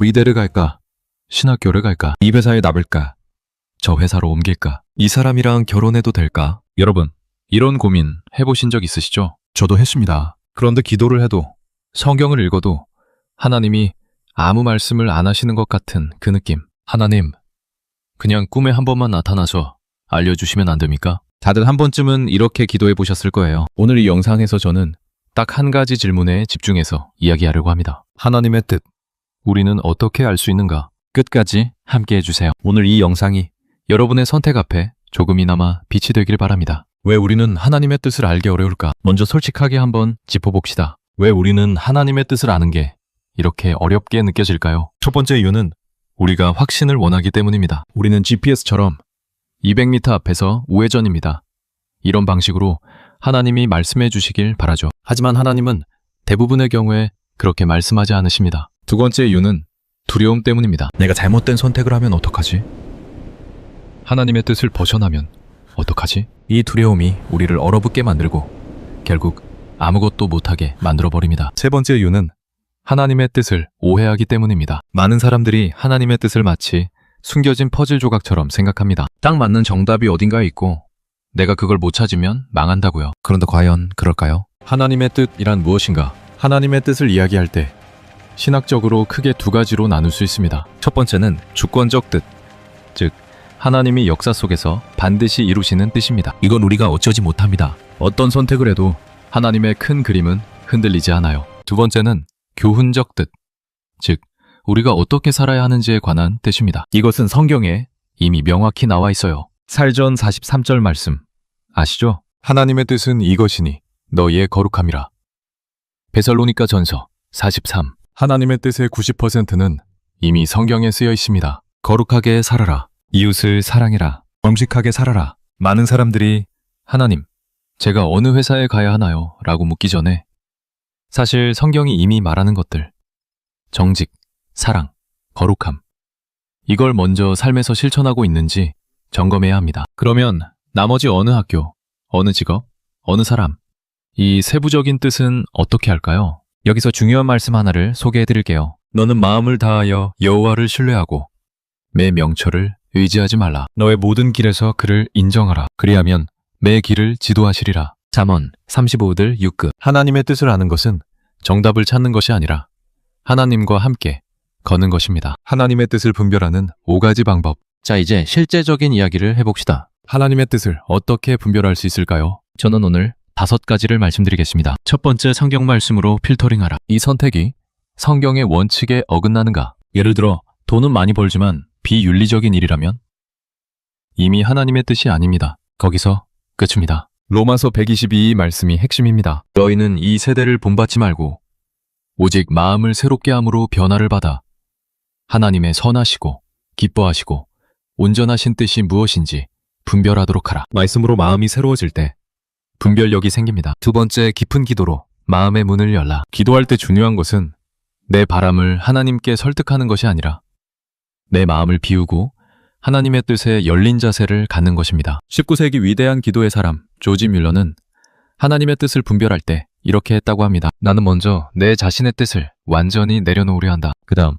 의대를 갈까? 신학교를 갈까? 이 회사에 남을까? 저 회사로 옮길까? 이 사람이랑 결혼해도 될까? 여러분, 이런 고민 해보신 적 있으시죠? 저도 했습니다. 그런데 기도를 해도, 성경을 읽어도 하나님이 아무 말씀을 안 하시는 것 같은 그 느낌. 하나님, 그냥 꿈에 한 번만 나타나서 알려주시면 안 됩니까? 다들 한 번쯤은 이렇게 기도해 보셨을 거예요. 오늘 이 영상에서 저는 딱 한 가지 질문에 집중해서 이야기하려고 합니다. 하나님의 뜻, 우리는 어떻게 알 수 있는가? 끝까지 함께 해주세요. 오늘 이 영상이 여러분의 선택 앞에 조금이나마 빛이 되길 바랍니다. 왜 우리는 하나님의 뜻을 알기 어려울까? 먼저 솔직하게 한번 짚어봅시다. 왜 우리는 하나님의 뜻을 아는 게 이렇게 어렵게 느껴질까요? 첫 번째 이유는 우리가 확신을 원하기 때문입니다. 우리는 GPS처럼 200m 앞에서 우회전입니다. 이런 방식으로 하나님이 말씀해 주시길 바라죠. 하지만 하나님은 대부분의 경우에 그렇게 말씀하지 않으십니다. 두 번째 이유는 두려움 때문입니다. 내가 잘못된 선택을 하면 어떡하지? 하나님의 뜻을 벗어나면 어떡하지? 이 두려움이 우리를 얼어붙게 만들고 결국 아무것도 못하게 만들어버립니다. 세 번째 이유는 하나님의 뜻을 오해하기 때문입니다. 많은 사람들이 하나님의 뜻을 마치 숨겨진 퍼즐 조각처럼 생각합니다. 딱 맞는 정답이 어딘가에 있고 내가 그걸 못 찾으면 망한다고요. 그런데 과연 그럴까요? 하나님의 뜻이란 무엇인가? 하나님의 뜻을 이야기할 때 신학적으로 크게 두 가지로 나눌 수 있습니다. 첫 번째는 주권적 뜻, 즉 하나님이 역사 속에서 반드시 이루시는 뜻입니다. 이건 우리가 어쩌지 못합니다. 어떤 선택을 해도 하나님의 큰 그림은 흔들리지 않아요. 두 번째는 교훈적 뜻, 즉 우리가 어떻게 살아야 하는지에 관한 뜻입니다. 이것은 성경에 이미 명확히 나와 있어요. 살전 43절 말씀 아시죠? 하나님의 뜻은 이것이니 너희의 거룩함이라. 베살로니가 전서 43. 하나님의 뜻의 90%는 이미 성경에 쓰여 있습니다. 거룩하게 살아라. 이웃을 사랑해라. 엄직하게 살아라. 많은 사람들이 하나님, 제가 어느 회사에 가야 하나요? 라고 묻기 전에 사실 성경이 이미 말하는 것들, 정직, 사랑, 거룩함, 이걸 먼저 삶에서 실천하고 있는지 점검해야 합니다. 그러면 나머지 어느 학교, 어느 직업, 어느 사람, 이 세부적인 뜻은 어떻게 할까요? 여기서 중요한 말씀 하나를 소개해 드릴게요. 너는 마음을 다하여 여호와를 신뢰하고 매 명철을 의지하지 말라. 너의 모든 길에서 그를 인정하라. 그리하면 매 길을 지도하시리라. 잠언 35들 6급. 하나님의 뜻을 아는 것은 정답을 찾는 것이 아니라 하나님과 함께 걷는 것입니다. 하나님의 뜻을 분별하는 5가지 방법. 자, 이제 실제적인 이야기를 해봅시다. 하나님의 뜻을 어떻게 분별할 수 있을까요? 저는 오늘 5가지를 말씀드리겠습니다. 첫 번째, 성경 말씀으로 필터링하라. 이 선택이 성경의 원칙에 어긋나는가? 예를 들어 돈은 많이 벌지만 비윤리적인 일이라면 이미 하나님의 뜻이 아닙니다. 거기서 끝입니다. 로마서 122 말씀이 핵심입니다. 너희는 이 세대를 본받지 말고 오직 마음을 새롭게 함으로 변화를 받아 하나님의 선하시고 기뻐하시고 온전하신 뜻이 무엇인지 분별하도록 하라. 말씀으로 마음이 새로워질 때 분별력이 생깁니다. 두 번째, 깊은 기도로 마음의 문을 열라. 기도할 때 중요한 것은 내 바람을 하나님께 설득하는 것이 아니라 내 마음을 비우고 하나님의 뜻에 열린 자세를 갖는 것입니다. 19세기 위대한 기도의 사람 조지 뮬러는 하나님의 뜻을 분별할 때 이렇게 했다고 합니다. 나는 먼저 내 자신의 뜻을 완전히 내려놓으려 한다. 그 다음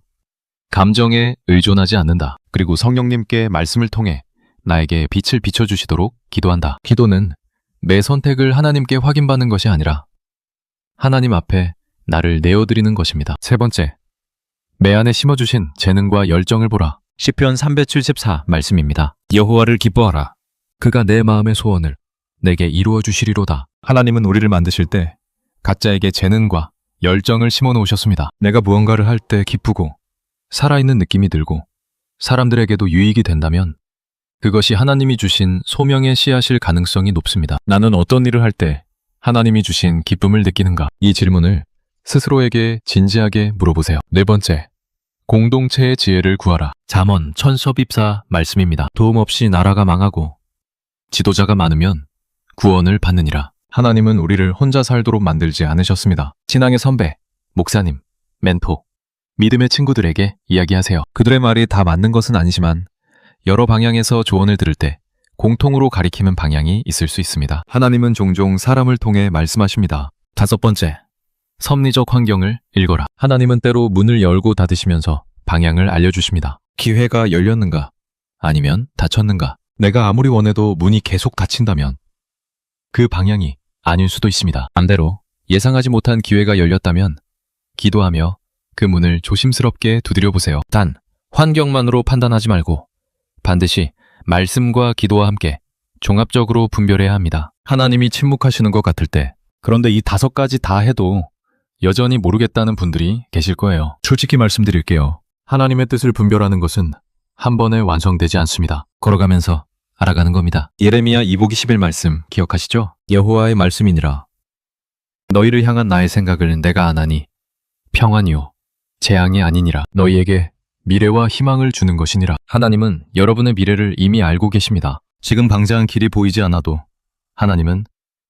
감정에 의존하지 않는다. 그리고 성령님께 말씀을 통해 나에게 빛을 비춰주시도록 기도한다. 기도는 내 선택을 하나님께 확인받는 것이 아니라 하나님 앞에 나를 내어드리는 것입니다. 세 번째, 내 안에 심어주신 재능과 열정을 보라. 시편 374 말씀입니다. 여호와를 기뻐하라. 그가 내 마음의 소원을 내게 이루어 주시리로다. 하나님은 우리를 만드실 때 각자에게 재능과 열정을 심어 놓으셨습니다. 내가 무언가를 할 때 기쁘고 살아있는 느낌이 들고 사람들에게도 유익이 된다면 그것이 하나님이 주신 소명의 씨앗일 가능성이 높습니다. 나는 어떤 일을 할 때 하나님이 주신 기쁨을 느끼는가? 이 질문을 스스로에게 진지하게 물어보세요. 네 번째, 공동체의 지혜를 구하라. 잠언 천서빕사 말씀입니다. 도움 없이 나라가 망하고 지도자가 많으면 구원을 받느니라. 하나님은 우리를 혼자 살도록 만들지 않으셨습니다. 신앙의 선배, 목사님, 멘토, 믿음의 친구들에게 이야기하세요. 그들의 말이 다 맞는 것은 아니지만 여러 방향에서 조언을 들을 때 공통으로 가리키는 방향이 있을 수 있습니다. 하나님은 종종 사람을 통해 말씀하십니다. 다섯 번째, 섭리적 환경을 읽어라. 하나님은 때로 문을 열고 닫으시면서 방향을 알려주십니다. 기회가 열렸는가? 아니면 닫혔는가? 내가 아무리 원해도 문이 계속 닫힌다면 그 방향이 아닐 수도 있습니다. 반대로 예상하지 못한 기회가 열렸다면 기도하며 그 문을 조심스럽게 두드려 보세요. 단, 환경만으로 판단하지 말고 반드시 말씀과 기도와 함께 종합적으로 분별해야 합니다. 하나님이 침묵하시는 것 같을 때, 그런데 이 5가지 다 해도 여전히 모르겠다는 분들이 계실 거예요. 솔직히 말씀드릴게요. 하나님의 뜻을 분별하는 것은 한 번에 완성되지 않습니다. 걸어가면서 알아가는 겁니다. 예레미야 2복 20일 말씀 기억하시죠? 여호와의 말씀이니라. 너희를 향한 나의 생각을 내가 아나니 평안이요 재앙이 아니니라. 너희에게 미래와 희망을 주는 것이니라. 하나님은 여러분의 미래를 이미 알고 계십니다. 지금 방장한 길이 보이지 않아도 하나님은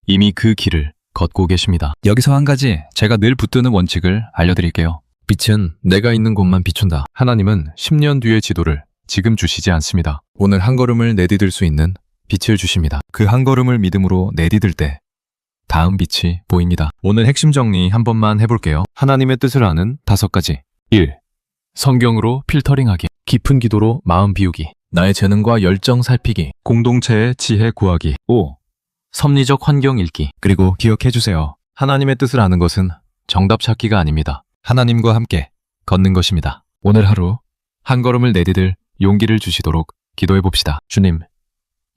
이미 그 길을 걷고 계십니다. 여기서 한 가지 제가 늘 붙드는 원칙을 알려드릴게요. 빛은 내가 있는 곳만 비춘다. 하나님은 10년 뒤의 지도를 지금 주시지 않습니다. 오늘 한 걸음을 내디딜 수 있는 빛을 주십니다. 그 한 걸음을 믿음으로 내디딜 때 다음 빛이 보입니다. 오늘 핵심 정리 한 번만 해볼게요. 하나님의 뜻을 아는 5가지. 1. 성경으로 필터링하기. 깊은 기도로 마음 비우기. 나의 재능과 열정 살피기. 공동체의 지혜 구하기. 5. 섭리적 환경 읽기. 그리고 기억해주세요. 하나님의 뜻을 아는 것은 정답 찾기가 아닙니다. 하나님과 함께 걷는 것입니다. 오늘 하루 한 걸음을 내디딜 용기를 주시도록 기도해 봅시다. 주님,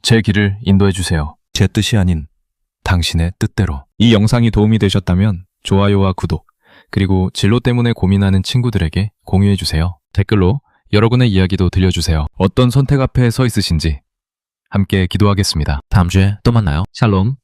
제 길을 인도해 주세요. 제 뜻이 아닌 당신의 뜻대로. 이 영상이 도움이 되셨다면 좋아요와 구독, 그리고 진로 때문에 고민하는 친구들에게 공유해 주세요. 댓글로 여러분의 이야기도 들려주세요. 어떤 선택 앞에 서 있으신지 함께 기도하겠습니다. 다음 주에 또 만나요. 샬롬.